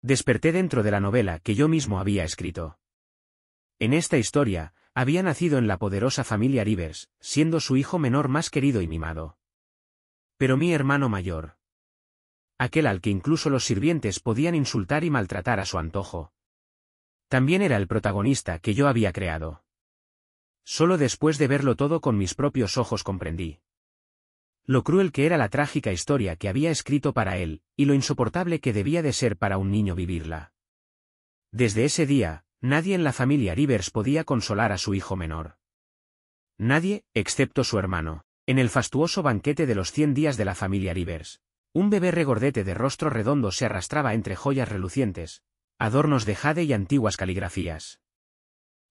Desperté dentro de la novela que yo mismo había escrito. En esta historia, había nacido en la poderosa familia Rivers, siendo su hijo menor más querido y mimado. Pero mi hermano mayor, aquel al que incluso los sirvientes podían insultar y maltratar a su antojo, también era el protagonista que yo había creado. Solo después de verlo todo con mis propios ojos comprendí lo cruel que era la trágica historia que había escrito para él, y lo insoportable que debía de ser para un niño vivirla. Desde ese día, nadie en la familia Rivers podía consolar a su hijo menor. Nadie, excepto su hermano. En el fastuoso banquete de los 100 días de la familia Rivers, un bebé regordete de rostro redondo se arrastraba entre joyas relucientes, adornos de jade y antiguas caligrafías.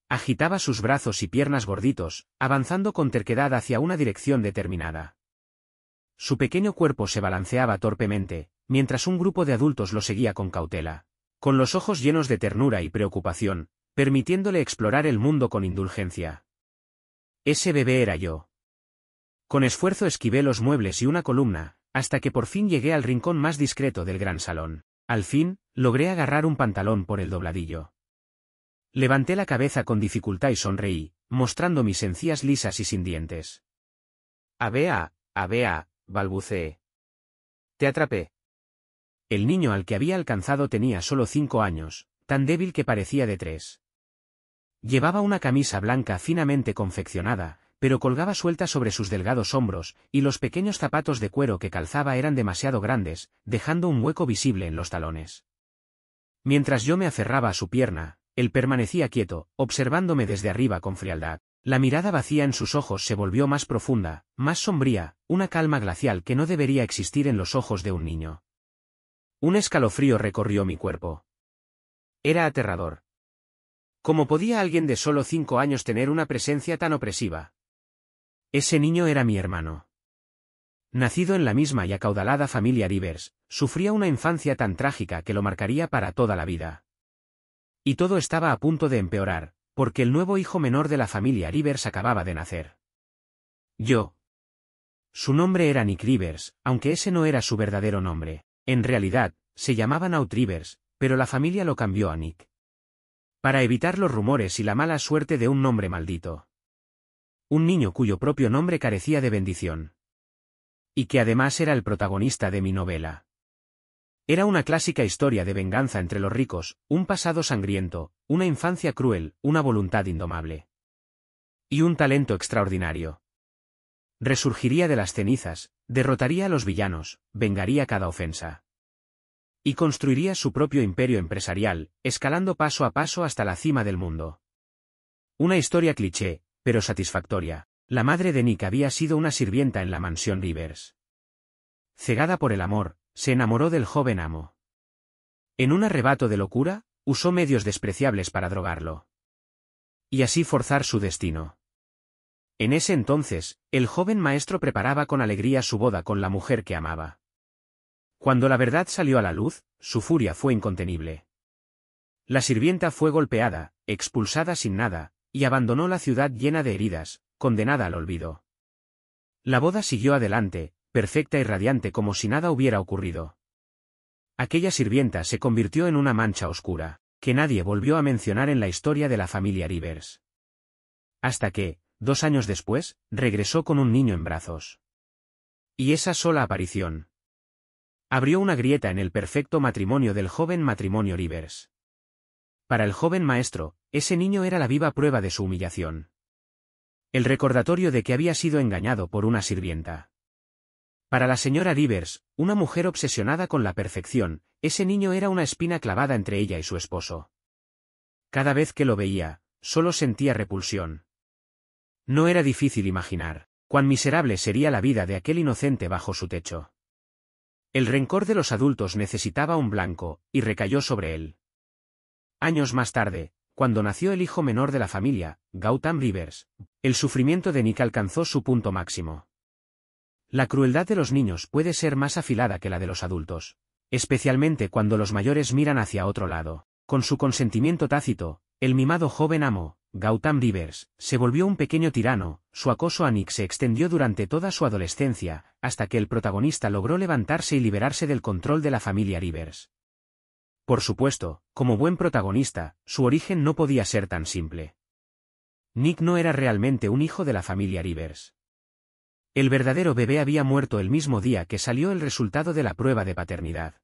Agitaba sus brazos y piernas gorditos, avanzando con terquedad hacia una dirección determinada. Su pequeño cuerpo se balanceaba torpemente, mientras un grupo de adultos lo seguía con cautela, con los ojos llenos de ternura y preocupación, permitiéndole explorar el mundo con indulgencia. Ese bebé era yo. Con esfuerzo esquivé los muebles y una columna, hasta que por fin llegué al rincón más discreto del gran salón. Al fin, logré agarrar un pantalón por el dobladillo. Levanté la cabeza con dificultad y sonreí, mostrando mis encías lisas y sin dientes. Abea, balbuceé. Te atrapé. El niño al que había alcanzado tenía solo 5 años, tan débil que parecía de 3. Llevaba una camisa blanca finamente confeccionada, pero colgaba suelta sobre sus delgados hombros, y los pequeños zapatos de cuero que calzaba eran demasiado grandes, dejando un hueco visible en los talones. Mientras yo me aferraba a su pierna, él permanecía quieto, observándome desde arriba con frialdad. La mirada vacía en sus ojos se volvió más profunda, más sombría, una calma glacial que no debería existir en los ojos de un niño. Un escalofrío recorrió mi cuerpo. Era aterrador. ¿Cómo podía alguien de solo 5 años tener una presencia tan opresiva? Ese niño era mi hermano. Nacido en la misma y acaudalada familia Rivers, sufría una infancia tan trágica que lo marcaría para toda la vida. Y todo estaba a punto de empeorar, porque el nuevo hijo menor de la familia Rivers acababa de nacer. Yo. Su nombre era Nick Rivers, aunque ese no era su verdadero nombre. En realidad, se llamaba Nate Rivers, pero la familia lo cambió a Nick, para evitar los rumores y la mala suerte de un nombre maldito. Un niño cuyo propio nombre carecía de bendición. Y que además era el protagonista de mi novela. Era una clásica historia de venganza entre los ricos, un pasado sangriento, una infancia cruel, una voluntad indomable. Y un talento extraordinario. Resurgiría de las cenizas, derrotaría a los villanos, vengaría cada ofensa. Y construiría su propio imperio empresarial, escalando paso a paso hasta la cima del mundo. Una historia cliché, pero satisfactoria. La madre de Nick había sido una sirvienta en la mansión Rivers. Cegada por el amor, se enamoró del joven amo. En un arrebato de locura, usó medios despreciables para drogarlo. Y así forzar su destino. En ese entonces, el joven maestro preparaba con alegría su boda con la mujer que amaba. Cuando la verdad salió a la luz, su furia fue incontenible. La sirvienta fue golpeada, expulsada sin nada, y abandonó la ciudad llena de heridas, condenada al olvido. La boda siguió adelante, perfecta y radiante como si nada hubiera ocurrido. Aquella sirvienta se convirtió en una mancha oscura, que nadie volvió a mencionar en la historia de la familia Rivers. Hasta que, 2 años después, regresó con un niño en brazos. Y esa sola aparición abrió una grieta en el perfecto matrimonio del joven matrimonio Rivers. Para el joven maestro, ese niño era la viva prueba de su humillación. El recordatorio de que había sido engañado por una sirvienta. Para la señora Rivers, una mujer obsesionada con la perfección, ese niño era una espina clavada entre ella y su esposo. Cada vez que lo veía, solo sentía repulsión. No era difícil imaginar cuán miserable sería la vida de aquel inocente bajo su techo. El rencor de los adultos necesitaba un blanco, y recayó sobre él. Años más tarde, cuando nació el hijo menor de la familia, Gautam Rivers, el sufrimiento de Nick alcanzó su punto máximo. La crueldad de los niños puede ser más afilada que la de los adultos, especialmente cuando los mayores miran hacia otro lado. Con su consentimiento tácito, el mimado joven amo, Gautam Rivers, se volvió un pequeño tirano. Su acoso a Nick se extendió durante toda su adolescencia, hasta que el protagonista logró levantarse y liberarse del control de la familia Rivers. Por supuesto, como buen protagonista, su origen no podía ser tan simple. Nick no era realmente un hijo de la familia Rivers. El verdadero bebé había muerto el mismo día que salió el resultado de la prueba de paternidad.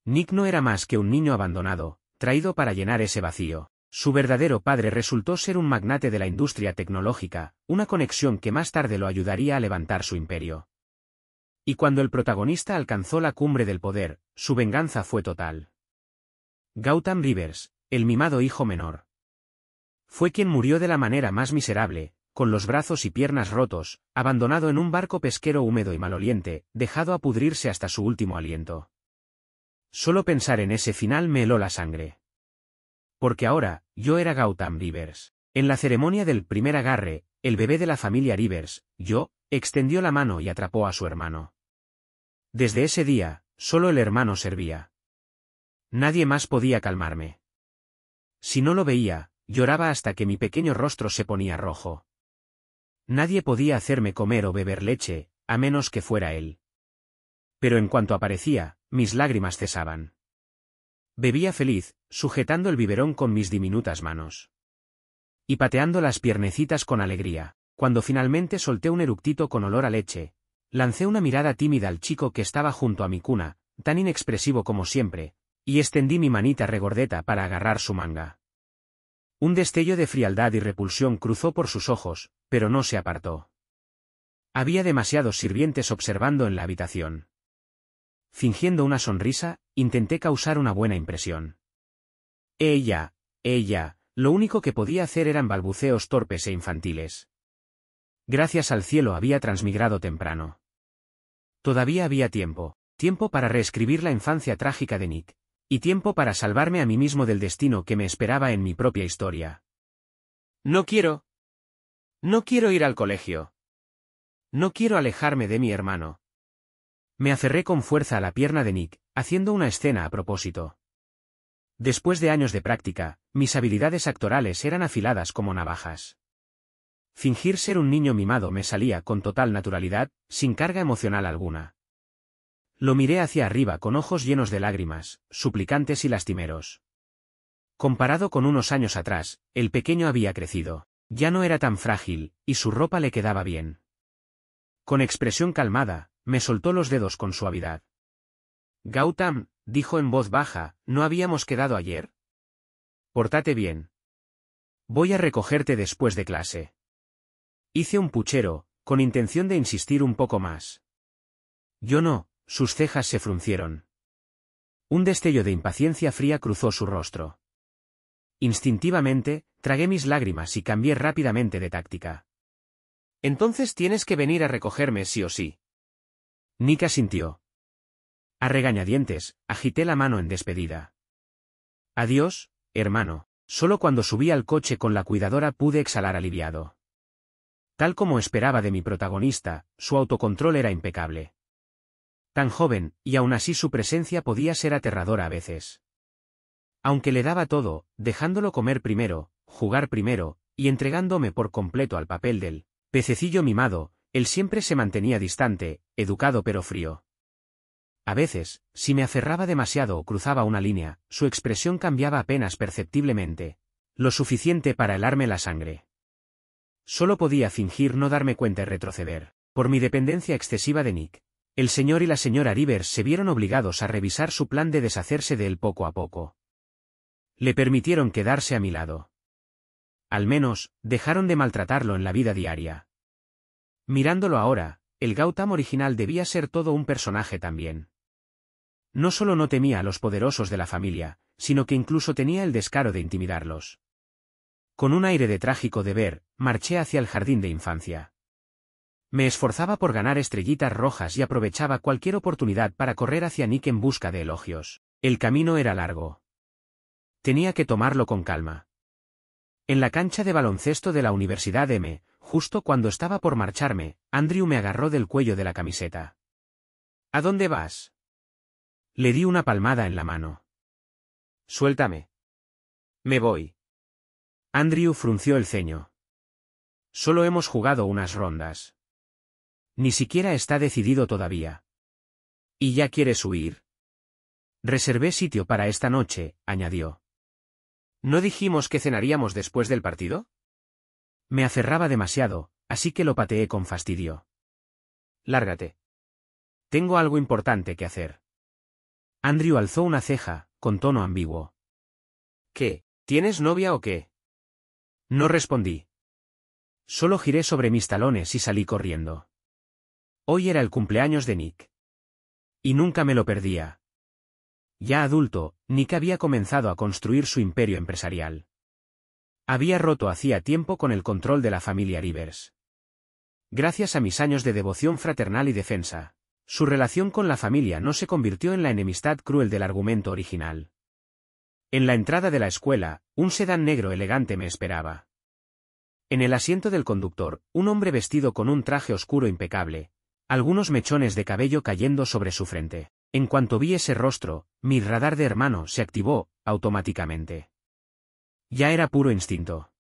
Nick no era más que un niño abandonado, traído para llenar ese vacío. Su verdadero padre resultó ser un magnate de la industria tecnológica, una conexión que más tarde lo ayudaría a levantar su imperio. Y cuando el protagonista alcanzó la cumbre del poder, su venganza fue total. Gautam Rivers, el mimado hijo menor. Fue quien murió de la manera más miserable, con los brazos y piernas rotos, abandonado en un barco pesquero húmedo y maloliente, dejado a pudrirse hasta su último aliento. Solo pensar en ese final me heló la sangre. Porque ahora, yo era Gautam Rivers. En la ceremonia del primer agarre, el bebé de la familia Rivers, yo, extendió la mano y atrapó a su hermano. Desde ese día, solo el hermano servía. Nadie más podía calmarme. Si no lo veía, lloraba hasta que mi pequeño rostro se ponía rojo. Nadie podía hacerme comer o beber leche, a menos que fuera él. Pero en cuanto aparecía, mis lágrimas cesaban. Bebía feliz, sujetando el biberón con mis diminutas manos. Y pateando las piernecitas con alegría. Cuando finalmente solté un eructito con olor a leche, lancé una mirada tímida al chico que estaba junto a mi cuna, tan inexpresivo como siempre, y extendí mi manita regordeta para agarrar su manga. Un destello de frialdad y repulsión cruzó por sus ojos, pero no se apartó. Había demasiados sirvientes observando en la habitación. Fingiendo una sonrisa, intenté causar una buena impresión. Ella, lo único que podía hacer eran balbuceos torpes e infantiles. Gracias al cielo había transmigrado temprano. Todavía había tiempo para reescribir la infancia trágica de Nick, y tiempo para salvarme a mí mismo del destino que me esperaba en mi propia historia. No quiero ir al colegio. No quiero alejarme de mi hermano. Me aferré con fuerza a la pierna de Nick, haciendo una escena a propósito. Después de años de práctica, mis habilidades actorales eran afiladas como navajas. Fingir ser un niño mimado me salía con total naturalidad, sin carga emocional alguna. Lo miré hacia arriba con ojos llenos de lágrimas, suplicantes y lastimeros. Comparado con unos años atrás, el pequeño había crecido. Ya no era tan frágil, y su ropa le quedaba bien. Con expresión calmada, me soltó los dedos con suavidad. Gautam, dijo en voz baja, ¿no habíamos quedado ayer? Pórtate bien. Voy a recogerte después de clase. Hice un puchero, con intención de insistir un poco más. Yo no, sus cejas se fruncieron. Un destello de impaciencia fría cruzó su rostro. Instintivamente, tragué mis lágrimas y cambié rápidamente de táctica. Entonces tienes que venir a recogerme sí o sí. Nick asintió. A regañadientes, agité la mano en despedida. Adiós, hermano. Solo cuando subí al coche con la cuidadora pude exhalar aliviado. Tal como esperaba de mi protagonista, su autocontrol era impecable. Tan joven, y aún así su presencia podía ser aterradora a veces. Aunque le daba todo, dejándolo comer primero, jugar primero, y entregándome por completo al papel del pececillo mimado, él siempre se mantenía distante, educado pero frío. A veces, si me aferraba demasiado o cruzaba una línea, su expresión cambiaba apenas perceptiblemente, lo suficiente para helarme la sangre. Solo podía fingir no darme cuenta y retroceder. Por mi dependencia excesiva de Nick, el señor y la señora Rivers se vieron obligados a revisar su plan de deshacerse de él poco a poco. Le permitieron quedarse a mi lado. Al menos, dejaron de maltratarlo en la vida diaria. Mirándolo ahora, el Gautam original debía ser todo un personaje también. No solo no temía a los poderosos de la familia, sino que incluso tenía el descaro de intimidarlos. Con un aire de trágico deber, marché hacia el jardín de infancia. Me esforzaba por ganar estrellitas rojas y aprovechaba cualquier oportunidad para correr hacia Nick en busca de elogios. El camino era largo. Tenía que tomarlo con calma. En la cancha de baloncesto de la Universidad M, justo cuando estaba por marcharme, Andrew me agarró del cuello de la camiseta. ¿A dónde vas? Le di una palmada en la mano. Suéltame. Me voy. Andrew frunció el ceño. Solo hemos jugado unas rondas. Ni siquiera está decidido todavía. ¿Y ya quieres huir? Reservé sitio para esta noche, añadió. ¿No dijimos que cenaríamos después del partido? Me aferraba demasiado, así que lo pateé con fastidio. Lárgate. Tengo algo importante que hacer. Andrew alzó una ceja, con tono ambiguo. ¿Qué? ¿Tienes novia o qué? No respondí. Solo giré sobre mis talones y salí corriendo. Hoy era el cumpleaños de Nick. Y nunca me lo perdía. Ya adulto, Nick había comenzado a construir su imperio empresarial. Había roto hacía tiempo con el control de la familia Rivers. Gracias a mis años de devoción fraternal y defensa, su relación con la familia no se convirtió en la enemistad cruel del argumento original. En la entrada de la escuela, un sedán negro elegante me esperaba. En el asiento del conductor, un hombre vestido con un traje oscuro impecable, algunos mechones de cabello cayendo sobre su frente. En cuanto vi ese rostro, mi radar de hermano se activó, automáticamente. Ya era puro instinto.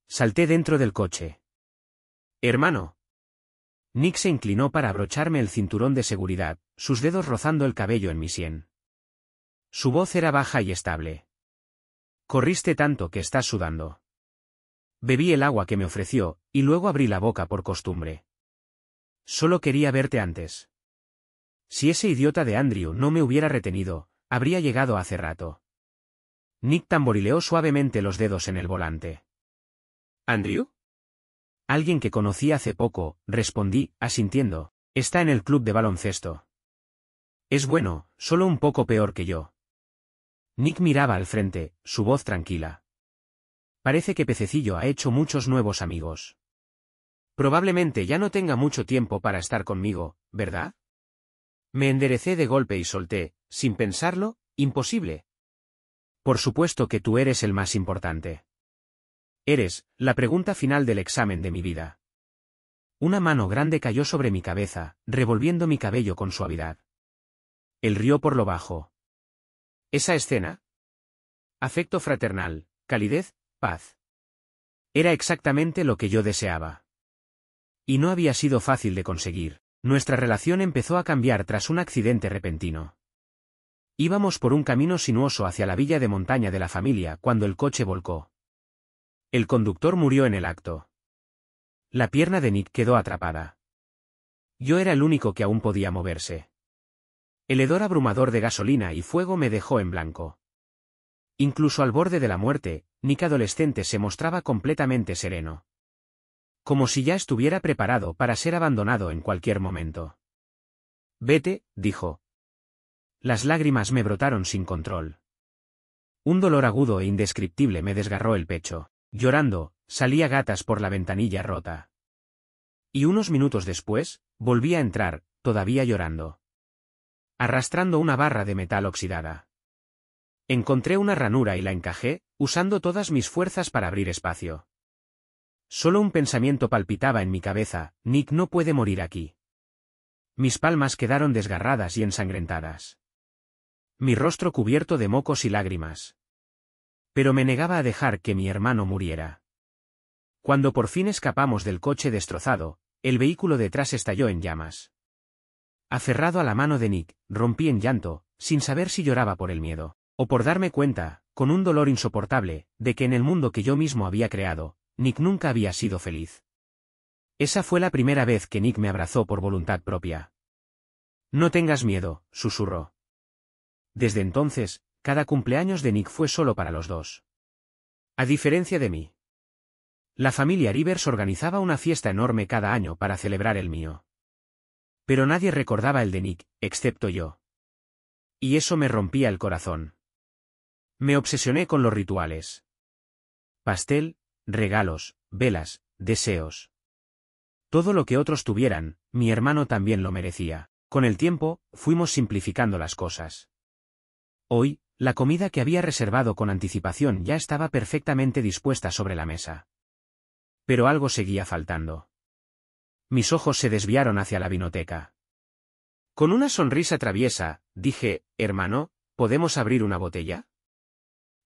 Salté dentro del coche. Hermano. Nick se inclinó para abrocharme el cinturón de seguridad, sus dedos rozando el cabello en mi sien. Su voz era baja y estable. Corriste tanto que estás sudando. Bebí el agua que me ofreció, y luego abrí la boca por costumbre. Solo quería verte antes. Si ese idiota de Andrew no me hubiera retenido, habría llegado hace rato. Nick tamborileó suavemente los dedos en el volante. ¿Andrew? Alguien que conocí hace poco, respondí, asintiendo. Está en el club de baloncesto. Es bueno, solo un poco peor que yo. Nick miraba al frente, su voz tranquila. Parece que Pececillo ha hecho muchos nuevos amigos. Probablemente ya no tenga mucho tiempo para estar conmigo, ¿verdad? Me enderecé de golpe y solté, sin pensarlo, imposible. Por supuesto que tú eres el más importante. Eres, la pregunta final del examen de mi vida. Una mano grande cayó sobre mi cabeza, revolviendo mi cabello con suavidad. Él rió por lo bajo. ¿Esa escena? Afecto fraternal, calidez, paz. Era exactamente lo que yo deseaba. Y no había sido fácil de conseguir. Nuestra relación empezó a cambiar tras un accidente repentino. Íbamos por un camino sinuoso hacia la villa de montaña de la familia cuando el coche volcó. El conductor murió en el acto. La pierna de Nick quedó atrapada. Yo era el único que aún podía moverse. El hedor abrumador de gasolina y fuego me dejó en blanco. Incluso al borde de la muerte, Nick adolescente se mostraba completamente sereno. Como si ya estuviera preparado para ser abandonado en cualquier momento. Vete, dijo. Las lágrimas me brotaron sin control. Un dolor agudo e indescriptible me desgarró el pecho. Llorando, salí a gatas por la ventanilla rota. Y unos minutos después, volví a entrar, todavía llorando. Arrastrando una barra de metal oxidada. Encontré una ranura y la encajé, usando todas mis fuerzas para abrir espacio. Solo un pensamiento palpitaba en mi cabeza: Nick no puede morir aquí. Mis palmas quedaron desgarradas y ensangrentadas. Mi rostro cubierto de mocos y lágrimas. Pero me negaba a dejar que mi hermano muriera. Cuando por fin escapamos del coche destrozado, el vehículo detrás estalló en llamas. Aferrado a la mano de Nick, rompí en llanto, sin saber si lloraba por el miedo, o por darme cuenta, con un dolor insoportable, de que en el mundo que yo mismo había creado, Nick nunca había sido feliz. Esa fue la primera vez que Nick me abrazó por voluntad propia. No tengas miedo, susurró. Desde entonces, cada cumpleaños de Nick fue solo para los dos. A diferencia de mí. La familia Rivers organizaba una fiesta enorme cada año para celebrar el mío. Pero nadie recordaba el de Nick, excepto yo. Y eso me rompía el corazón. Me obsesioné con los rituales. Pastel, regalos, velas, deseos. Todo lo que otros tuvieran, mi hermano también lo merecía. Con el tiempo, fuimos simplificando las cosas. Hoy, la comida que había reservado con anticipación ya estaba perfectamente dispuesta sobre la mesa. Pero algo seguía faltando. Mis ojos se desviaron hacia la vinoteca. Con una sonrisa traviesa, dije: hermano, ¿podemos abrir una botella?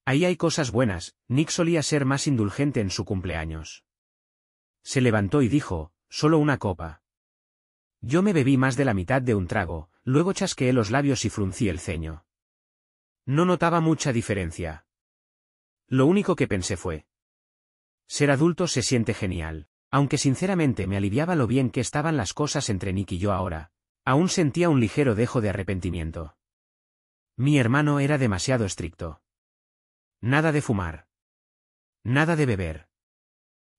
Ahí hay cosas buenas. Nick solía ser más indulgente en su cumpleaños. Se levantó y dijo: solo una copa. Yo me bebí más de la mitad de un trago, luego chasqueé los labios y fruncí el ceño. No notaba mucha diferencia. Lo único que pensé fue: ser adulto se siente genial. Aunque sinceramente me aliviaba lo bien que estaban las cosas entre Nick y yo ahora, aún sentía un ligero dejo de arrepentimiento. Mi hermano era demasiado estricto. Nada de fumar. Nada de beber.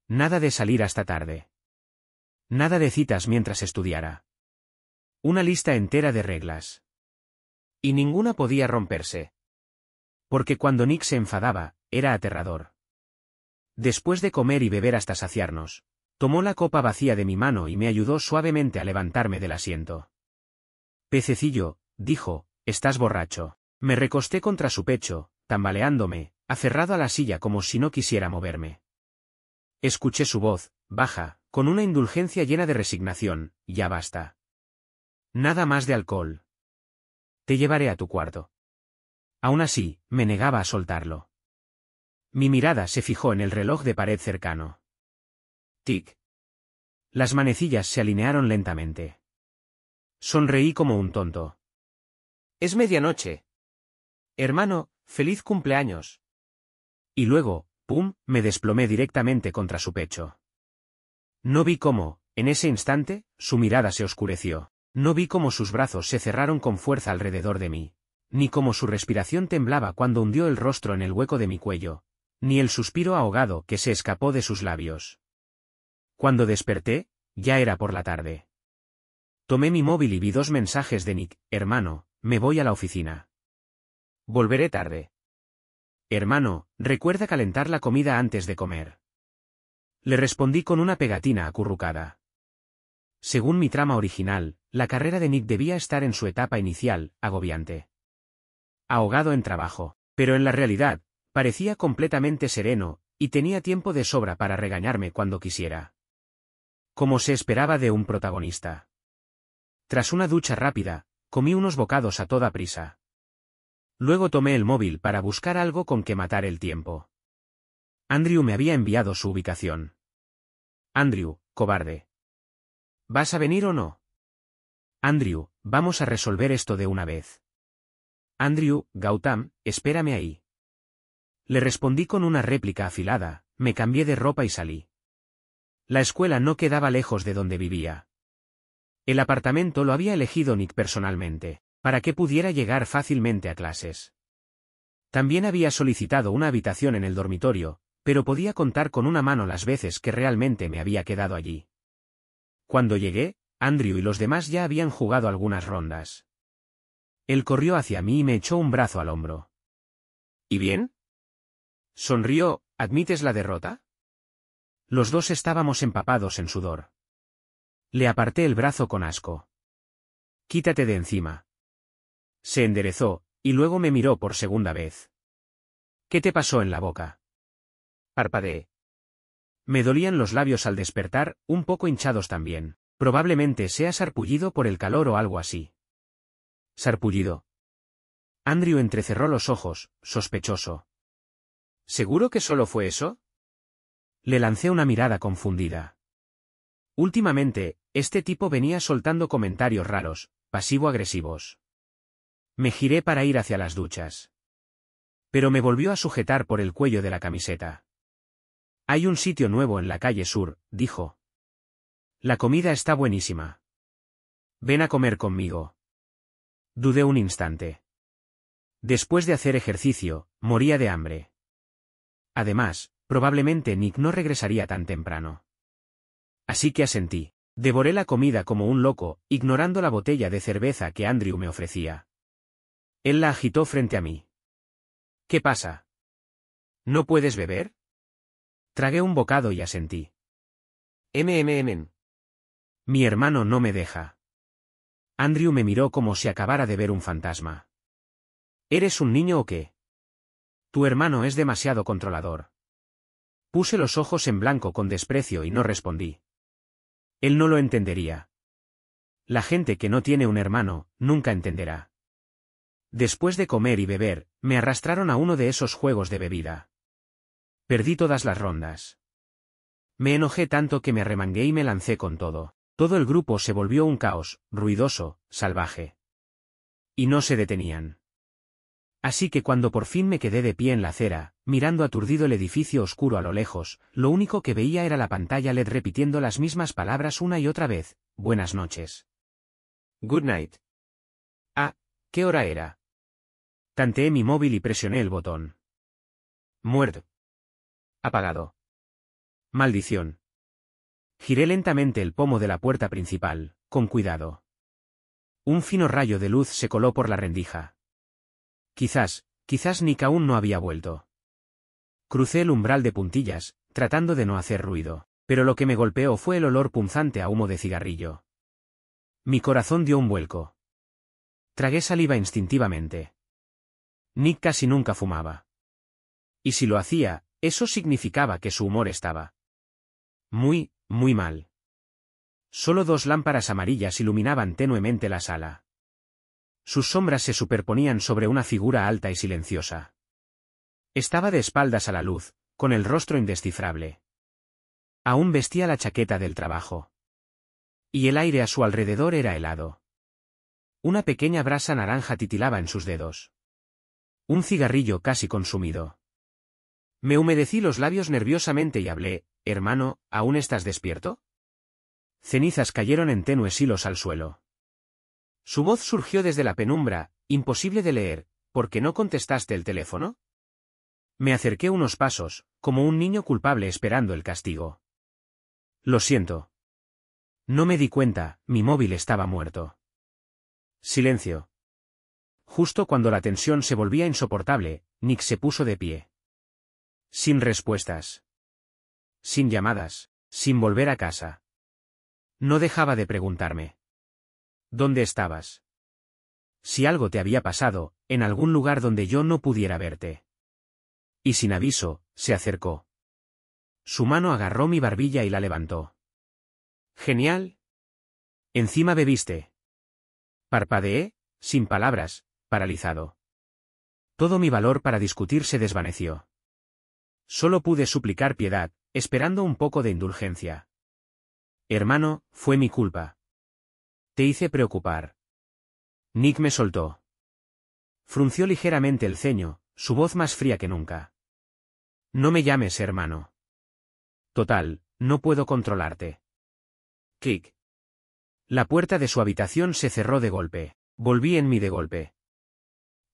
Nada de salir hasta tarde. Nada de citas mientras estudiara. Una lista entera de reglas. Y ninguna podía romperse. Porque cuando Nick se enfadaba, era aterrador. Después de comer y beber hasta saciarnos, tomó la copa vacía de mi mano y me ayudó suavemente a levantarme del asiento. Pececillo, dijo, estás borracho. Me recosté contra su pecho, tambaleándome, aferrado a la silla como si no quisiera moverme. Escuché su voz, baja, con una indulgencia llena de resignación: ya basta. Nada más de alcohol. Te llevaré a tu cuarto. Aún así, me negaba a soltarlo. Mi mirada se fijó en el reloj de pared cercano. Tic. Las manecillas se alinearon lentamente. Sonreí como un tonto. Es medianoche. Hermano, feliz cumpleaños. Y luego, ¡pum!, me desplomé directamente contra su pecho. No vi cómo, en ese instante, su mirada se oscureció. No vi cómo sus brazos se cerraron con fuerza alrededor de mí, ni cómo su respiración temblaba cuando hundió el rostro en el hueco de mi cuello, ni el suspiro ahogado que se escapó de sus labios. Cuando desperté, ya era por la tarde. Tomé mi móvil y vi 2 mensajes de Nick: hermano, me voy a la oficina. Volveré tarde. Hermano, recuerda calentar la comida antes de comer. Le respondí con una pegatina acurrucada. Según mi trama original, la carrera de Nick debía estar en su etapa inicial, agobiante. Ahogado en trabajo, pero en la realidad, parecía completamente sereno, y tenía tiempo de sobra para regañarme cuando quisiera. Como se esperaba de un protagonista. Tras una ducha rápida, comí unos bocados a toda prisa. Luego tomé el móvil para buscar algo con que matar el tiempo. Andrew me había enviado su ubicación. Andrew, cobarde. ¿Vas a venir o no? Andrew, vamos a resolver esto de una vez. Andrew, Gautam, espérame ahí. Le respondí con una réplica afilada, me cambié de ropa y salí. La escuela no quedaba lejos de donde vivía. El apartamento lo había elegido Nick personalmente, para que pudiera llegar fácilmente a clases. También había solicitado una habitación en el dormitorio, pero podía contar con una mano las veces que realmente me había quedado allí. Cuando llegué, Andrew y los demás ya habían jugado algunas rondas. Él corrió hacia mí y me echó un brazo al hombro. ¿Y bien? Sonrió. ¿Admites la derrota? Los dos estábamos empapados en sudor. Le aparté el brazo con asco. Quítate de encima. Se enderezó, y luego me miró por segunda vez. ¿Qué te pasó en la boca? Parpadeé. Me dolían los labios al despertar, un poco hinchados también. Probablemente sea sarpullido por el calor o algo así. ¿Sarpullido? Andrew entrecerró los ojos, sospechoso. ¿Seguro que solo fue eso? Le lancé una mirada confundida. Últimamente, este tipo venía soltando comentarios raros, pasivo-agresivos. Me giré para ir hacia las duchas. Pero me volvió a sujetar por el cuello de la camiseta. Hay un sitio nuevo en la calle Sur, dijo. La comida está buenísima. Ven a comer conmigo. Dudé un instante. Después de hacer ejercicio, moría de hambre. Además, probablemente Nick no regresaría tan temprano. Así que asentí. Devoré la comida como un loco, ignorando la botella de cerveza que Andrew me ofrecía. Él la agitó frente a mí. ¿Qué pasa? ¿No puedes beber? Tragué un bocado y asentí. Mi hermano no me deja. Andrew me miró como si acabara de ver un fantasma. ¿Eres un niño o qué? Tu hermano es demasiado controlador. Puse los ojos en blanco con desprecio y no respondí. Él no lo entendería. La gente que no tiene un hermano, nunca entenderá. Después de comer y beber, me arrastraron a uno de esos juegos de bebida. Perdí todas las rondas. Me enojé tanto que me arremangué y me lancé con todo. Todo el grupo se volvió un caos, ruidoso, salvaje. Y no se detenían. Así que cuando por fin me quedé de pie en la acera, mirando aturdido el edificio oscuro a lo lejos, lo único que veía era la pantalla LED repitiendo las mismas palabras una y otra vez: buenas noches. Good night. Ah, ¿qué hora era? Tanteé mi móvil y presioné el botón. Muerto. Apagado. Maldición. Giré lentamente el pomo de la puerta principal, con cuidado. Un fino rayo de luz se coló por la rendija. Quizás Nick aún no había vuelto. Crucé el umbral de puntillas, tratando de no hacer ruido, pero lo que me golpeó fue el olor punzante a humo de cigarrillo. Mi corazón dio un vuelco. Tragué saliva instintivamente. Nick casi nunca fumaba. Y si lo hacía, eso significaba que su humor estaba muy mal. Solo 2 lámparas amarillas iluminaban tenuemente la sala. Sus sombras se superponían sobre una figura alta y silenciosa. Estaba de espaldas a la luz, con el rostro indescifrable. Aún vestía la chaqueta del trabajo. Y el aire a su alrededor era helado. Una pequeña brasa naranja titilaba en sus dedos. Un cigarrillo casi consumido. Me humedecí los labios nerviosamente y hablé: «Hermano, ¿aún estás despierto?» Cenizas cayeron en tenues hilos al suelo. Su voz surgió desde la penumbra, imposible de leer: «¿Por qué no contestaste el teléfono?» Me acerqué unos pasos, como un niño culpable esperando el castigo. «Lo siento. No me di cuenta, mi móvil estaba muerto». Silencio. Justo cuando la tensión se volvía insoportable, Nick se puso de pie. Sin respuestas. Sin llamadas, sin volver a casa. No dejaba de preguntarme: ¿dónde estabas? Si algo te había pasado, en algún lugar donde yo no pudiera verte. Y sin aviso, se acercó. Su mano agarró mi barbilla y la levantó. «Genial. Encima bebiste». Parpadeé, sin palabras, paralizado. Todo mi valor para discutir se desvaneció. Solo pude suplicar piedad, esperando un poco de indulgencia. «Hermano, fue mi culpa. Te hice preocupar». Nick me soltó. Frunció ligeramente el ceño, su voz más fría que nunca. «No me llames hermano. Total, no puedo controlarte». Clic. La puerta de su habitación se cerró de golpe. Volví en mí de golpe.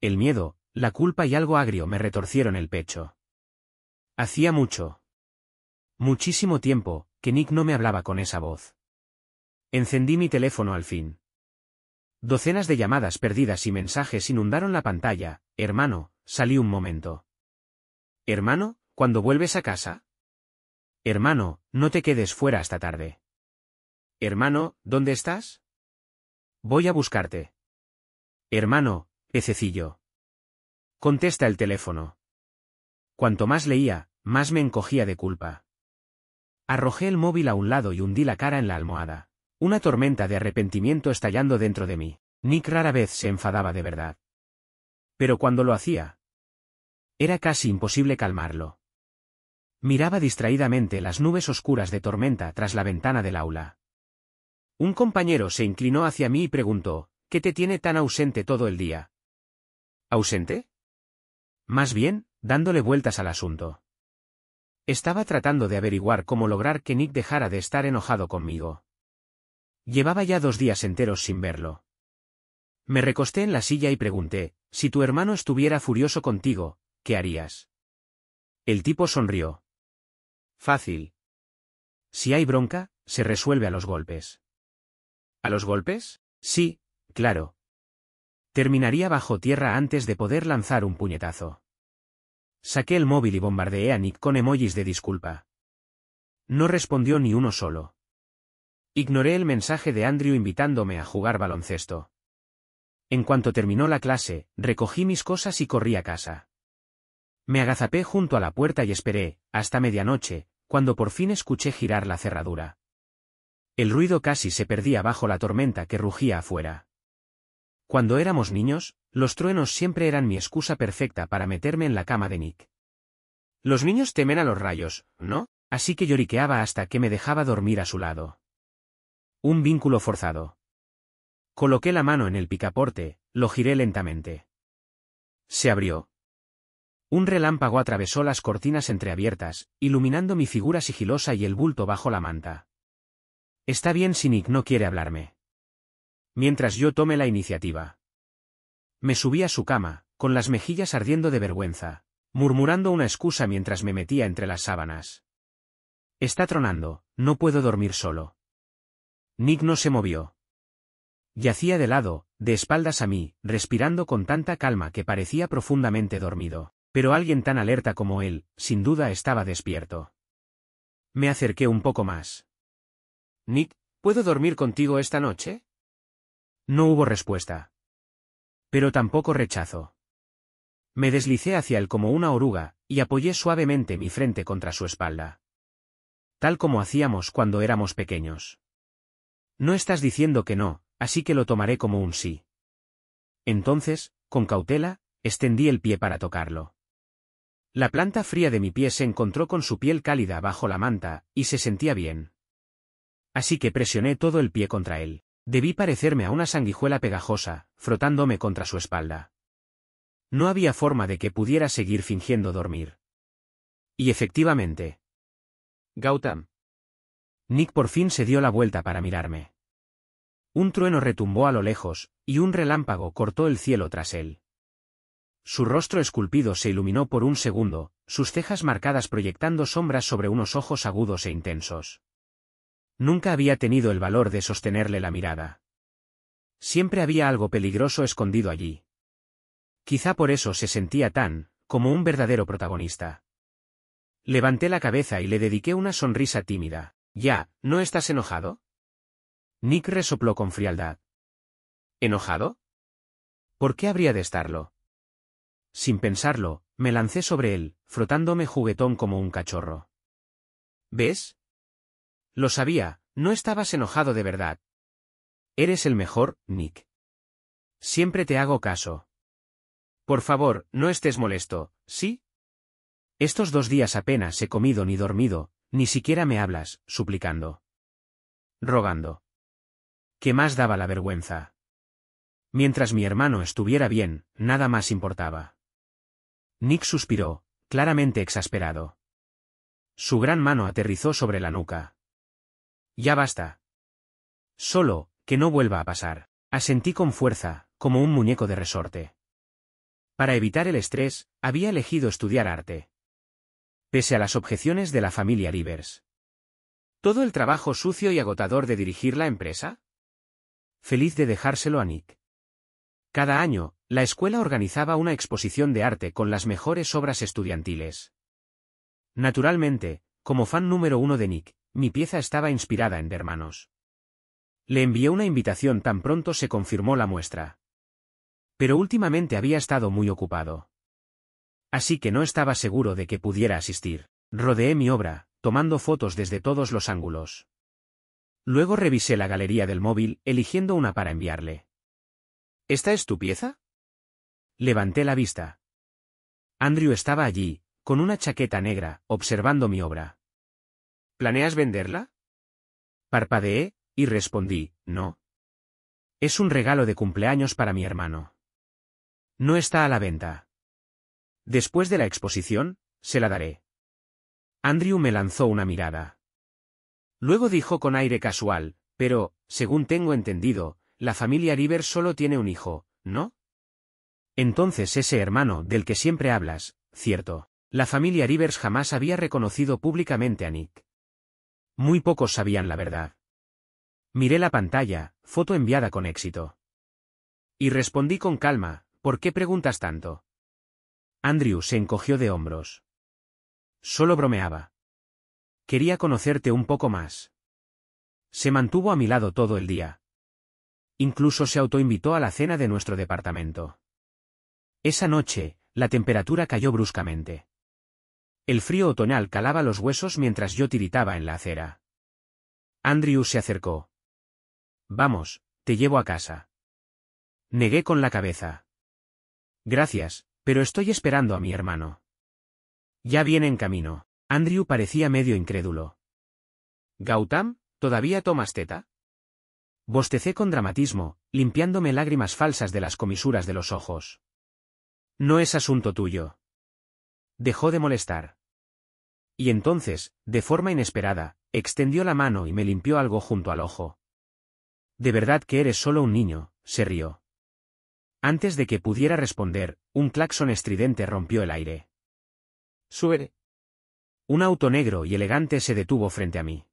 El miedo, la culpa y algo agrio me retorcieron el pecho. Hacía muchísimo tiempo, que Nick no me hablaba con esa voz. Encendí mi teléfono al fin. Docenas de llamadas perdidas y mensajes inundaron la pantalla. «Hermano, salí un momento». «Hermano, ¿cuándo vuelves a casa?» «Hermano, no te quedes fuera hasta tarde». «Hermano, ¿dónde estás?» «Voy a buscarte». «Hermano, pececillo». «Contesta el teléfono». Cuanto más leía, más me encogía de culpa. Arrojé el móvil a un lado y hundí la cara en la almohada. Una tormenta de arrepentimiento estallando dentro de mí. Nick rara vez se enfadaba de verdad. Pero cuando lo hacía, era casi imposible calmarlo. Miraba distraídamente las nubes oscuras de tormenta tras la ventana del aula. Un compañero se inclinó hacia mí y preguntó: «¿Qué te tiene tan ausente todo el día?» ¿Ausente? Más bien, dándole vueltas al asunto. Estaba tratando de averiguar cómo lograr que Nick dejara de estar enojado conmigo. Llevaba ya 2 días enteros sin verlo. Me recosté en la silla y pregunté: «Si tu hermano estuviera furioso contigo, ¿qué harías?» El tipo sonrió. «Fácil. Si hay bronca, se resuelve a los golpes». ¿A los golpes? Sí, claro. Terminaría bajo tierra antes de poder lanzar un puñetazo. Saqué el móvil y bombardeé a Nick con emojis de disculpa. No respondió ni uno solo. Ignoré el mensaje de Andrew invitándome a jugar baloncesto. En cuanto terminó la clase, recogí mis cosas y corrí a casa. Me agazapé junto a la puerta y esperé, hasta medianoche, cuando por fin escuché girar la cerradura. El ruido casi se perdía bajo la tormenta que rugía afuera. Cuando éramos niños, los truenos siempre eran mi excusa perfecta para meterme en la cama de Nick. Los niños temen a los rayos, ¿no? Así que lloriqueaba hasta que me dejaba dormir a su lado. Un vínculo forzado. Coloqué la mano en el picaporte, lo giré lentamente. Se abrió. Un relámpago atravesó las cortinas entreabiertas, iluminando mi figura sigilosa y el bulto bajo la manta. Está bien si Nick no quiere hablarme. Mientras yo tomé la iniciativa. Me subí a su cama, con las mejillas ardiendo de vergüenza, murmurando una excusa mientras me metía entre las sábanas. Está tronando, no puedo dormir solo. Nick no se movió. Yacía de lado, de espaldas a mí, respirando con tanta calma que parecía profundamente dormido, pero alguien tan alerta como él, sin duda estaba despierto. Me acerqué un poco más. Nick, ¿puedo dormir contigo esta noche? No hubo respuesta. Pero tampoco rechazo. Me deslicé hacia él como una oruga, y apoyé suavemente mi frente contra su espalda. Tal como hacíamos cuando éramos pequeños. No estás diciendo que no, así que lo tomaré como un sí. Entonces, con cautela, extendí el pie para tocarlo. La planta fría de mi pie se encontró con su piel cálida bajo la manta, y se sentía bien. Así que presioné todo el pie contra él. Debí parecerme a una sanguijuela pegajosa, frotándome contra su espalda. No había forma de que pudiera seguir fingiendo dormir. Y efectivamente. Gautam. Nick por fin se dio la vuelta para mirarme. Un trueno retumbó a lo lejos, y un relámpago cortó el cielo tras él. Su rostro esculpido se iluminó por un segundo, sus cejas marcadas proyectando sombras sobre unos ojos agudos e intensos. Nunca había tenido el valor de sostenerle la mirada. Siempre había algo peligroso escondido allí. Quizá por eso se sentía tan, como un verdadero protagonista. Levanté la cabeza y le dediqué una sonrisa tímida. ¿Ya, no estás enojado? Nick resopló con frialdad. ¿Enojado? ¿Por qué habría de estarlo? Sin pensarlo, me lancé sobre él, frotándome juguetón como un cachorro. ¿Ves? Lo sabía, no estabas enojado de verdad. Eres el mejor, Nick. Siempre te hago caso. Por favor, no estés molesto, ¿sí? Estos 2 días apenas he comido ni dormido, ni siquiera me hablas, suplicando. Rogando. ¿Qué más daba la vergüenza? Mientras mi hermano estuviera bien, nada más importaba. Nick suspiró, claramente exasperado. Su gran mano aterrizó sobre la nuca. Ya basta. Solo, que no vuelva a pasar. Asentí con fuerza, como un muñeco de resorte. Para evitar el estrés, había elegido estudiar arte. Pese a las objeciones de la familia Rivers. ¿Todo el trabajo sucio y agotador de dirigir la empresa? Feliz de dejárselo a Nick. Cada año, la escuela organizaba una exposición de arte con las mejores obras estudiantiles. Naturalmente, como fan número 1 de Nick, mi pieza estaba inspirada en Hermanos. Le envié una invitación tan pronto se confirmó la muestra. Pero últimamente había estado muy ocupado. Así que no estaba seguro de que pudiera asistir. Rodeé mi obra, tomando fotos desde todos los ángulos. Luego revisé la galería del móvil, eligiendo una para enviarle. ¿Esta es tu pieza? Levanté la vista. Andrew estaba allí, con una chaqueta negra, observando mi obra. ¿Planeas venderla? Parpadeé, y respondí, no. Es un regalo de cumpleaños para mi hermano. No está a la venta. Después de la exposición, se la daré. Andrew me lanzó una mirada. Luego dijo con aire casual, pero, según tengo entendido, la familia Rivers solo tiene un hijo, ¿no? Entonces ese hermano del que siempre hablas, cierto. La familia Rivers jamás había reconocido públicamente a Nick. Muy pocos sabían la verdad. Miré la pantalla, foto enviada con éxito. Y respondí con calma, ¿por qué preguntas tanto? Andrew se encogió de hombros. Solo bromeaba. Quería conocerte un poco más. Se mantuvo a mi lado todo el día. Incluso se autoinvitó a la cena de nuestro departamento. Esa noche, la temperatura cayó bruscamente. El frío otoñal calaba los huesos mientras yo tiritaba en la acera. Andrew se acercó. Vamos, te llevo a casa. Negué con la cabeza. Gracias, pero estoy esperando a mi hermano. Ya viene en camino. Andrew parecía medio incrédulo. ¿Gautam, todavía tomas teta? Bostecé con dramatismo, limpiándome lágrimas falsas de las comisuras de los ojos. No es asunto tuyo. Dejó de molestar. Y entonces, de forma inesperada, extendió la mano y me limpió algo junto al ojo. De verdad que eres solo un niño, se rió. Antes de que pudiera responder, un claxon estridente rompió el aire. ¡Suere! Un auto negro y elegante se detuvo frente a mí.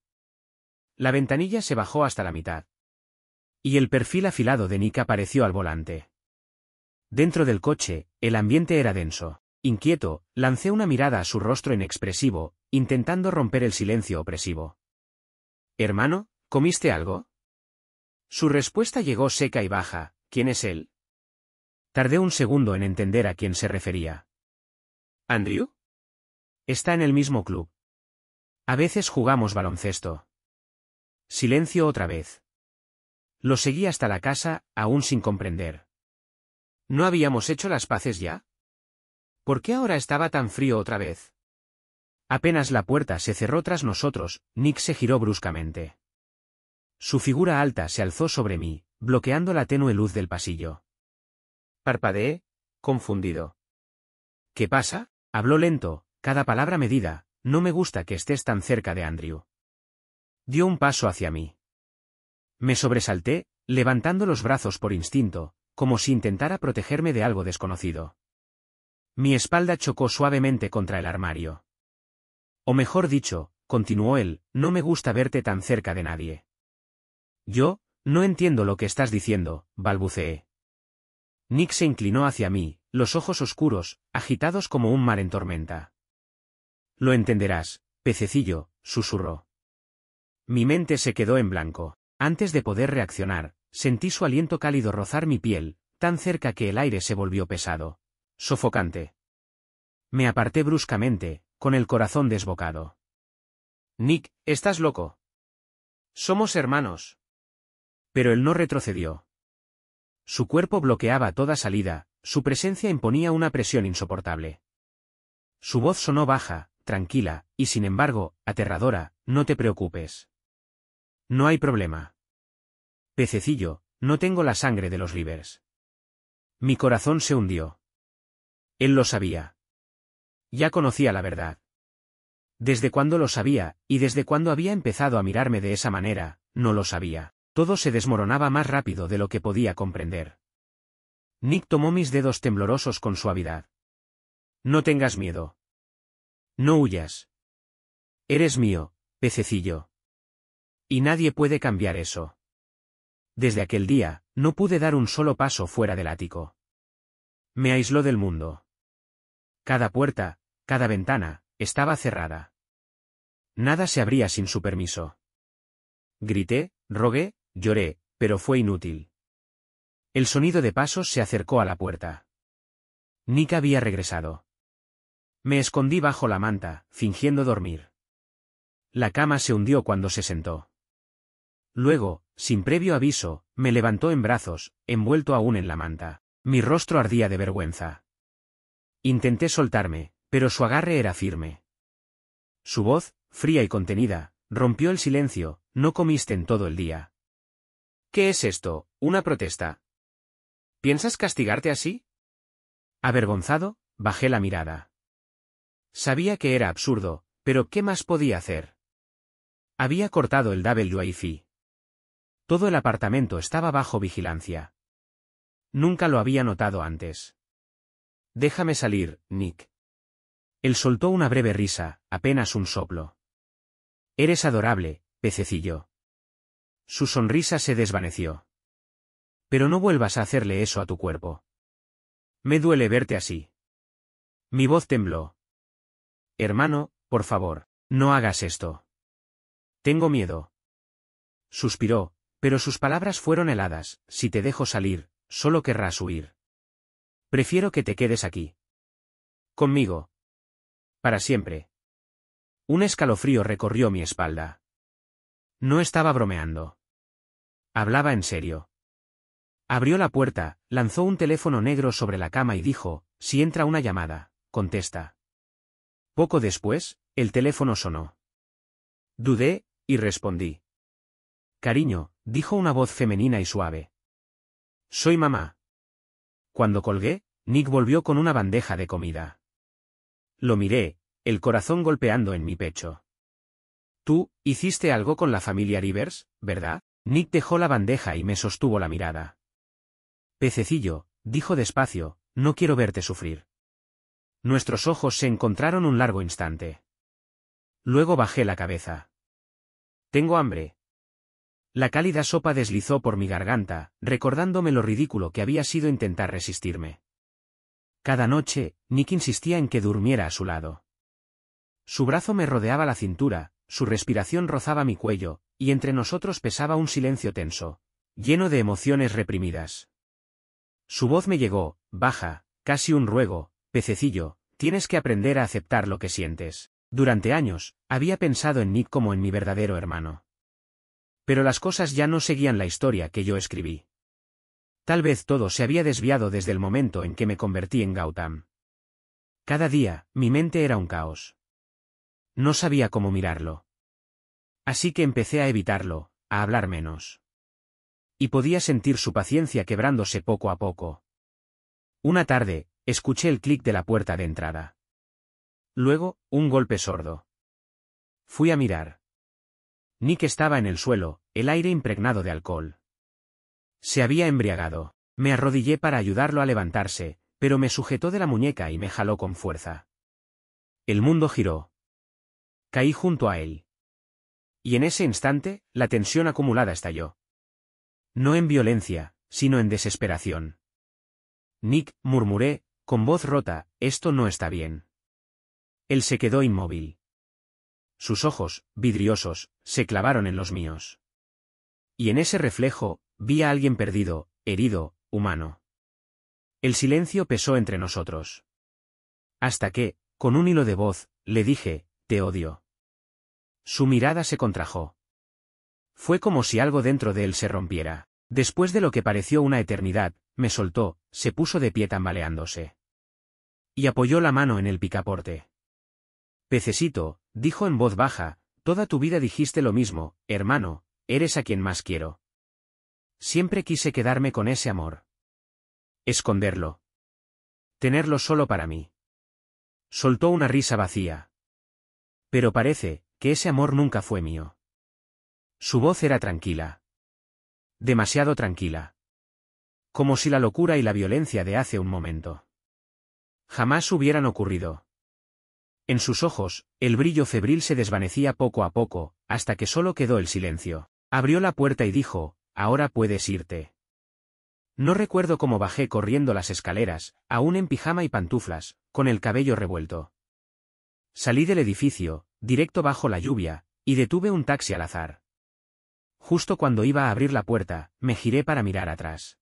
La ventanilla se bajó hasta la mitad. Y el perfil afilado de Nick apareció al volante. Dentro del coche, el ambiente era denso. Inquieto, lancé una mirada a su rostro inexpresivo, intentando romper el silencio opresivo. «Hermano, ¿comiste algo?» Su respuesta llegó seca y baja. «¿Quién es él?» Tardé un segundo en entender a quién se refería. «¿Andrew?» Está en el mismo club. A veces jugamos baloncesto. Silencio otra vez. Lo seguí hasta la casa, aún sin comprender. ¿No habíamos hecho las paces ya? ¿Por qué ahora estaba tan frío otra vez? Apenas la puerta se cerró tras nosotros, Nick se giró bruscamente. Su figura alta se alzó sobre mí, bloqueando la tenue luz del pasillo. Parpadeé, confundido. ¿Qué pasa? Habló lento, cada palabra medida. No me gusta que estés tan cerca de Andrew. Dio un paso hacia mí. Me sobresalté, levantando los brazos por instinto, como si intentara protegerme de algo desconocido. Mi espalda chocó suavemente contra el armario. O mejor dicho, continuó él, no me gusta verte tan cerca de nadie. Yo, no entiendo lo que estás diciendo, balbuceé. Nick se inclinó hacia mí, los ojos oscuros, agitados como un mar en tormenta. Lo entenderás, pececillo, susurró. Mi mente se quedó en blanco. Antes de poder reaccionar, sentí su aliento cálido rozar mi piel, tan cerca que el aire se volvió pesado. Sofocante. Me aparté bruscamente, con el corazón desbocado. Nick, ¿estás loco? Somos hermanos. Pero él no retrocedió. Su cuerpo bloqueaba toda salida, su presencia imponía una presión insoportable. Su voz sonó baja, tranquila, y sin embargo, aterradora, no te preocupes. No hay problema. Pececillo, no tengo la sangre de los Rivers. Mi corazón se hundió. Él lo sabía. Ya conocía la verdad. ¿Desde cuándo lo sabía, y desde cuándo había empezado a mirarme de esa manera? No lo sabía. Todo se desmoronaba más rápido de lo que podía comprender. Nick tomó mis dedos temblorosos con suavidad. No tengas miedo. No huyas. Eres mío, pececillo. Y nadie puede cambiar eso. Desde aquel día, no pude dar un solo paso fuera del ático. Me aisló del mundo. Cada puerta, cada ventana, estaba cerrada. Nada se abría sin su permiso. Grité, rogué, lloré, pero fue inútil. El sonido de pasos se acercó a la puerta. Nick había regresado. Me escondí bajo la manta, fingiendo dormir. La cama se hundió cuando se sentó. Luego, sin previo aviso, me levantó en brazos, envuelto aún en la manta. Mi rostro ardía de vergüenza. Intenté soltarme, pero su agarre era firme. Su voz, fría y contenida, rompió el silencio. No comiste en todo el día. ¿Qué es esto? ¿Una protesta? ¿Piensas castigarte así? Avergonzado, bajé la mirada. Sabía que era absurdo, pero ¿qué más podía hacer? Había cortado el Wi-Fi. Todo el apartamento estaba bajo vigilancia. Nunca lo había notado antes. Déjame salir, Nick. Él soltó una breve risa, apenas un soplo. Eres adorable, pececillo. Su sonrisa se desvaneció. Pero no vuelvas a hacerle eso a tu cuerpo. Me duele verte así. Mi voz tembló. Hermano, por favor, no hagas esto. Tengo miedo. Suspiró, pero sus palabras fueron heladas. Si te dejo salir, solo querrás huir. Prefiero que te quedes aquí. Conmigo. Para siempre. Un escalofrío recorrió mi espalda. No estaba bromeando. Hablaba en serio. Abrió la puerta, lanzó un teléfono negro sobre la cama y dijo, si entra una llamada, contesta. Poco después, el teléfono sonó. Dudé, y respondí. Cariño, dijo una voz femenina y suave. Soy mamá. Cuando colgué, Nick volvió con una bandeja de comida. Lo miré, el corazón golpeando en mi pecho. Tú, hiciste algo con la familia Rivers, ¿verdad? Nick dejó la bandeja y me sostuvo la mirada. Pececillo, dijo despacio, no quiero verte sufrir. Nuestros ojos se encontraron un largo instante. Luego bajé la cabeza. Tengo hambre. La cálida sopa deslizó por mi garganta, recordándome lo ridículo que había sido intentar resistirme. Cada noche, Nick insistía en que durmiera a su lado. Su brazo me rodeaba la cintura, su respiración rozaba mi cuello, y entre nosotros pesaba un silencio tenso, lleno de emociones reprimidas. Su voz me llegó, baja, casi un ruego: pececillo, tienes que aprender a aceptar lo que sientes. Durante años, había pensado en Nick como en mi verdadero hermano. Pero las cosas ya no seguían la historia que yo escribí. Tal vez todo se había desviado desde el momento en que me convertí en Gautam. Cada día, mi mente era un caos. No sabía cómo mirarlo. Así que empecé a evitarlo, a hablar menos. Y podía sentir su paciencia quebrándose poco a poco. Una tarde, escuché el clic de la puerta de entrada. Luego, un golpe sordo. Fui a mirar. Nick estaba en el suelo, el aire impregnado de alcohol. Se había embriagado. Me arrodillé para ayudarlo a levantarse, pero me sujetó de la muñeca y me jaló con fuerza. El mundo giró. Caí junto a él. Y en ese instante, la tensión acumulada estalló. No en violencia, sino en desesperación. Nick, murmuré, con voz rota, esto no está bien. Él se quedó inmóvil. Sus ojos, vidriosos, se clavaron en los míos. Y en ese reflejo, vi a alguien perdido, herido, humano. El silencio pesó entre nosotros. Hasta que, con un hilo de voz, le dije, te odio. Su mirada se contrajo. Fue como si algo dentro de él se rompiera. Después de lo que pareció una eternidad, me soltó, se puso de pie tambaleándose. Y apoyó la mano en el picaporte. Pececito, dijo en voz baja, toda tu vida dijiste lo mismo, hermano, eres a quien más quiero. Siempre quise quedarme con ese amor. Esconderlo. Tenerlo solo para mí. Soltó una risa vacía. Pero parece que ese amor nunca fue mío. Su voz era tranquila. Demasiado tranquila. Como si la locura y la violencia de hace un momento jamás hubieran ocurrido. En sus ojos, el brillo febril se desvanecía poco a poco, hasta que solo quedó el silencio. Abrió la puerta y dijo, ahora puedes irte. No recuerdo cómo bajé corriendo las escaleras, aún en pijama y pantuflas, con el cabello revuelto. Salí del edificio, directo bajo la lluvia, y detuve un taxi al azar. Justo cuando iba a abrir la puerta, me giré para mirar atrás.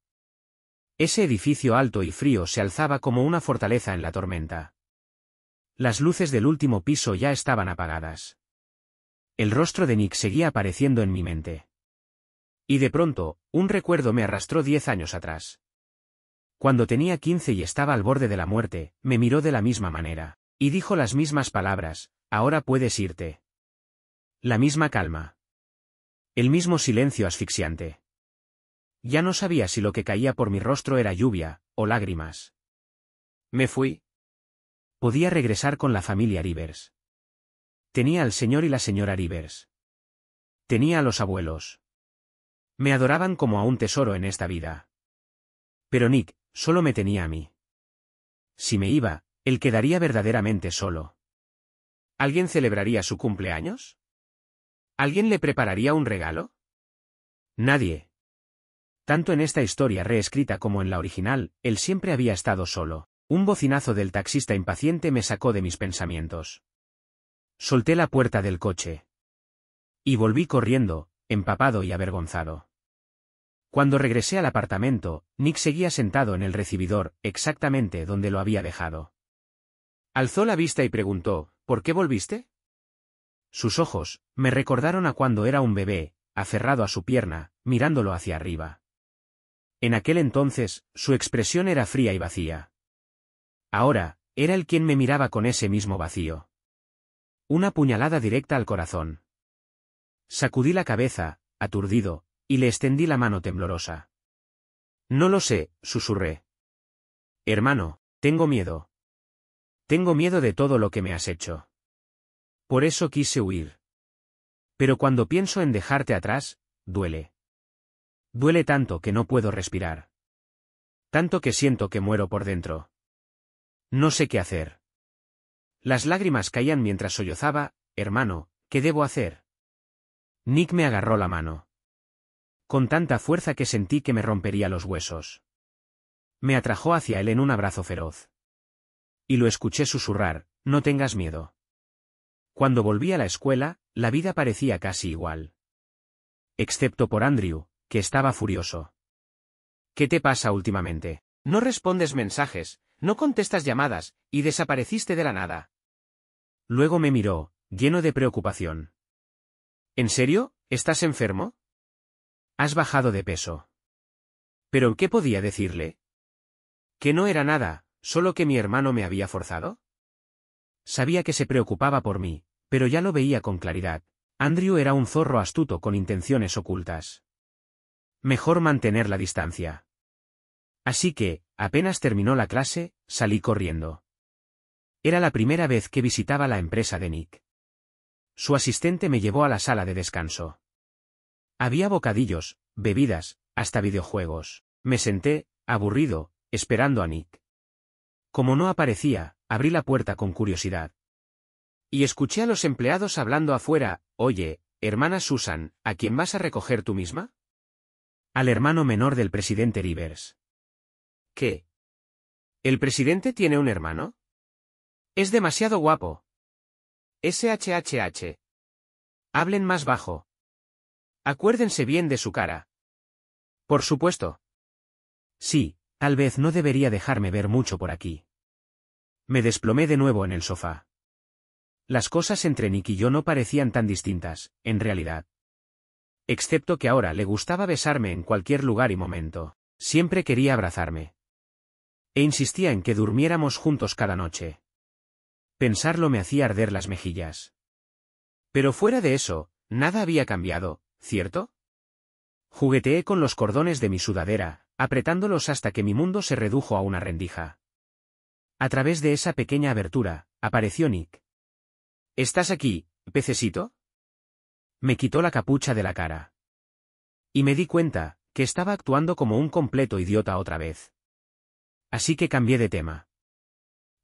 Ese edificio alto y frío se alzaba como una fortaleza en la tormenta. Las luces del último piso ya estaban apagadas. El rostro de Nick seguía apareciendo en mi mente. Y de pronto, un recuerdo me arrastró 10 años atrás. Cuando tenía 15 y estaba al borde de la muerte, me miró de la misma manera, y dijo las mismas palabras, ahora puedes irte. La misma calma. El mismo silencio asfixiante. Ya no sabía si lo que caía por mi rostro era lluvia, o lágrimas. Me fui. Podía regresar con la familia Rivers. Tenía al señor y la señora Rivers. Tenía a los abuelos. Me adoraban como a un tesoro en esta vida. Pero Nick, solo me tenía a mí. Si me iba, él quedaría verdaderamente solo. ¿Alguien celebraría su cumpleaños? ¿Alguien le prepararía un regalo? Nadie. Tanto en esta historia reescrita como en la original, él siempre había estado solo. Un bocinazo del taxista impaciente me sacó de mis pensamientos. Solté la puerta del coche. Y volví corriendo, empapado y avergonzado. Cuando regresé al apartamento, Nick seguía sentado en el recibidor, exactamente donde lo había dejado. Alzó la vista y preguntó, ¿por qué volviste? Sus ojos me recordaron a cuando era un bebé, aferrado a su pierna, mirándolo hacia arriba. En aquel entonces, su expresión era fría y vacía. Ahora, era él quien me miraba con ese mismo vacío. Una puñalada directa al corazón. Sacudí la cabeza, aturdido, y le extendí la mano temblorosa. No lo sé, susurré. Hermano, tengo miedo. Tengo miedo de todo lo que me has hecho. Por eso quise huir. Pero cuando pienso en dejarte atrás, duele. Duele tanto que no puedo respirar. Tanto que siento que muero por dentro. No sé qué hacer. Las lágrimas caían mientras sollozaba. Hermano, ¿qué debo hacer? Nick me agarró la mano. Con tanta fuerza que sentí que me rompería los huesos. Me atrajo hacia él en un abrazo feroz. Y lo escuché susurrar, no tengas miedo. Cuando volví a la escuela, la vida parecía casi igual. Excepto por Andrew, que estaba furioso. ¿Qué te pasa últimamente? No respondes mensajes, no contestas llamadas, y desapareciste de la nada. Luego me miró, lleno de preocupación. ¿En serio? ¿Estás enfermo? Has bajado de peso. ¿Pero qué podía decirle? Que no era nada, solo que mi hermano me había forzado. Sabía que se preocupaba por mí, pero ya lo veía con claridad. Andrew era un zorro astuto con intenciones ocultas. Mejor mantener la distancia. Así que, apenas terminó la clase, salí corriendo. Era la primera vez que visitaba la empresa de Nick. Su asistente me llevó a la sala de descanso. Había bocadillos, bebidas, hasta videojuegos. Me senté, aburrido, esperando a Nick. Como no aparecía, abrí la puerta con curiosidad. Y escuché a los empleados hablando afuera. Oye, hermana Susan, ¿a quién vas a recoger tú misma? Al hermano menor del presidente Rivers. ¿Qué? ¿El presidente tiene un hermano? Es demasiado guapo. SHHH. Hablen más bajo. Acuérdense bien de su cara. Por supuesto. Sí, tal vez no debería dejarme ver mucho por aquí. Me desplomé de nuevo en el sofá. Las cosas entre Nick y yo no parecían tan distintas, en realidad. Excepto que ahora le gustaba besarme en cualquier lugar y momento. Siempre quería abrazarme. E insistía en que durmiéramos juntos cada noche. Pensarlo me hacía arder las mejillas. Pero fuera de eso, nada había cambiado, ¿cierto? Jugueteé con los cordones de mi sudadera, apretándolos hasta que mi mundo se redujo a una rendija. A través de esa pequeña abertura, apareció Nick. ¿Estás aquí, pececito? Me quitó la capucha de la cara. Y me di cuenta, que estaba actuando como un completo idiota otra vez. Así que cambié de tema.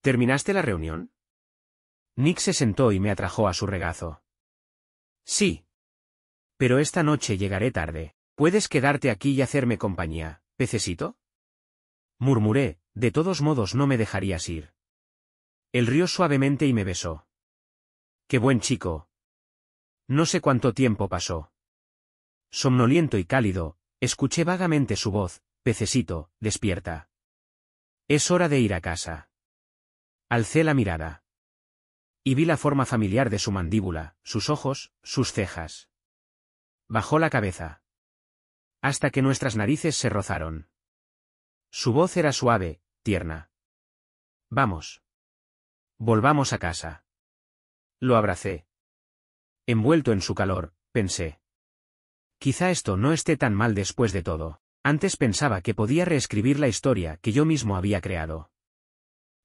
¿Terminaste la reunión? Nick se sentó y me atrajo a su regazo. Sí. Pero esta noche llegaré tarde. ¿Puedes quedarte aquí y hacerme compañía, pececito? Murmuré, de todos modos no me dejarías ir. Él rió suavemente y me besó. ¡Qué buen chico! No sé cuánto tiempo pasó. Somnoliento y cálido, escuché vagamente su voz, pececito, despierta. Es hora de ir a casa. Alcé la mirada. Y vi la forma familiar de su mandíbula, sus ojos, sus cejas. Bajó la cabeza. Hasta que nuestras narices se rozaron. Su voz era suave, tierna. Vamos. Volvamos a casa. Lo abracé. Envuelto en su calor, pensé. Quizá esto no esté tan mal después de todo. Antes pensaba que podía reescribir la historia que yo mismo había creado.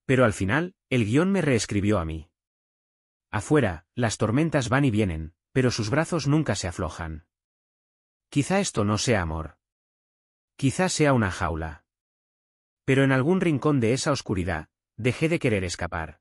Pero al final, el guión me reescribió a mí. Afuera, las tormentas van y vienen, pero sus brazos nunca se aflojan. Quizá esto no sea amor. Quizá sea una jaula. Pero en algún rincón de esa oscuridad, dejé de querer escapar.